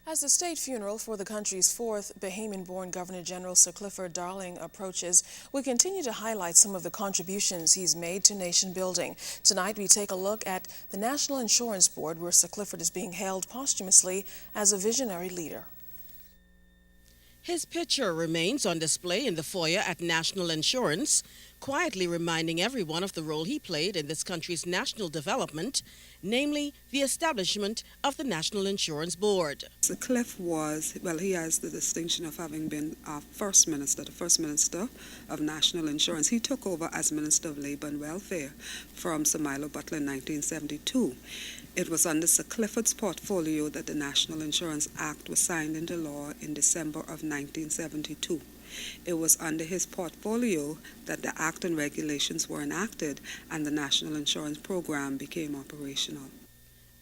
As the state funeral for the country's fourth Bahamian-born Governor General Sir Clifford Darling approaches, we continue to highlight some of the contributions he's made to nation building. Tonight, we take a look at the National Insurance Board, where Sir Clifford is being hailed posthumously as a visionary leader. His picture remains on display in the foyer at National Insurance, quietly reminding everyone of the role he played in this country's national development, namely the establishment of the National Insurance Board. Sir Cliff he has the distinction of having been our first minister, the first minister of National Insurance. He took over as Minister of Labour and Welfare from Sir Milo Butler in 1972. It was under Sir Clifford's portfolio that the National Insurance Act was signed into law in December of 1972. It was under his portfolio that the Act and regulations were enacted and the National Insurance Program became operational.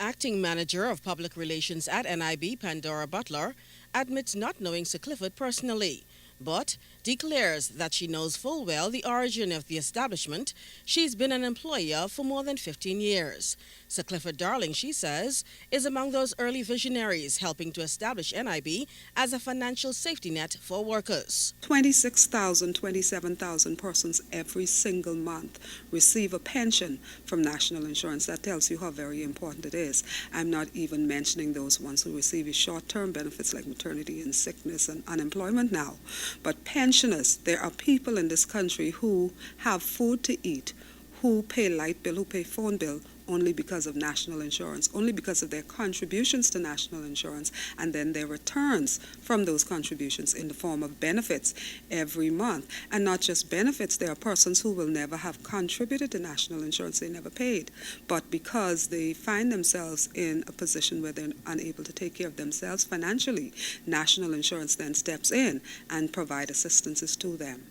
Acting Manager of Public Relations at N.I.B, Pandora Butler, admits not knowing Sir Clifford personally, but declares that she knows full well the origin of the establishment. She's been an employee of for more than 15 years. Sir Clifford Darling, she says, is among those early visionaries helping to establish N.I.B as a financial safety net for workers. 26,000, 27,000 persons every single month receive a pension from National Insurance. That tells you how very important it is. I'm not even mentioning those ones who receive short-term benefits like maternity and sickness and unemployment now. But pensioners, there are people in this country who have food to eat, who pay light bill, who pay phone bill, only because of National Insurance, only because of their contributions to National Insurance, and then their returns from those contributions in the form of benefits every month. And not just benefits, there are persons who will never have contributed to National Insurance, they never paid, but because they find themselves in a position where they're unable to take care of themselves financially, National Insurance then steps in and provide assistances to them.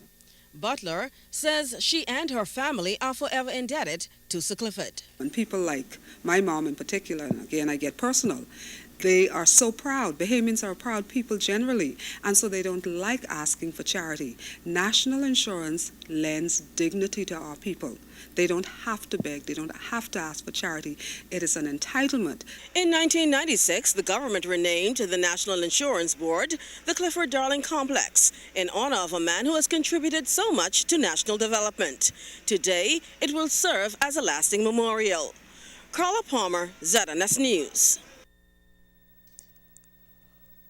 Butler says she and her family are forever indebted to Sir Clifford. And people like my mom in particular, and again I get personal, they are so proud. Bahamians are proud people generally, and so they don't like asking for charity. National Insurance lends dignity to our people. They don't have to beg, they don't have to ask for charity. It is an entitlement. In 1996, the government renamed the National Insurance Board the Clifford Darling Complex in honor of a man who has contributed so much to national development. Today, it will serve as a lasting memorial. Carla Palmer, ZNS News.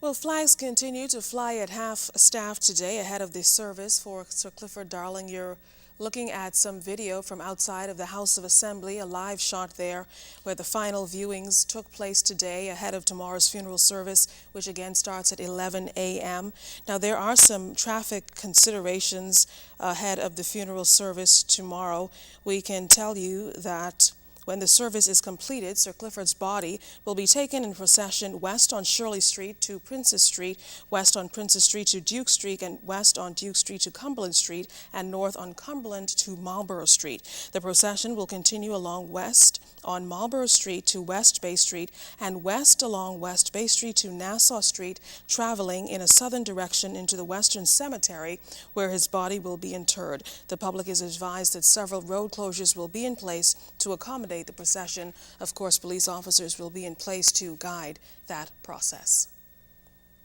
Well, flags continue to fly at half-staff today ahead of the service for Sir Clifford Darling. You're looking at some video from outside of the House of Assembly, a live shot there where the final viewings took place today ahead of tomorrow's funeral service, which again starts at 11 a.m. Now, there are some traffic considerations ahead of the funeral service tomorrow. We can tell you that when the service is completed, Sir Clifford's body will be taken in procession west on Shirley Street to Princess Street, west on Princess Street to Duke Street, and west on Duke Street to Cumberland Street, and north on Cumberland to Marlborough Street. The procession will continue along west on Marlborough Street to West Bay Street, and west along West Bay Street to Nassau Street, traveling in a southern direction into the Western Cemetery, where his body will be interred. The public is advised that several road closures will be in place to accommodate the procession. Of course, police officers will be in place to guide that process.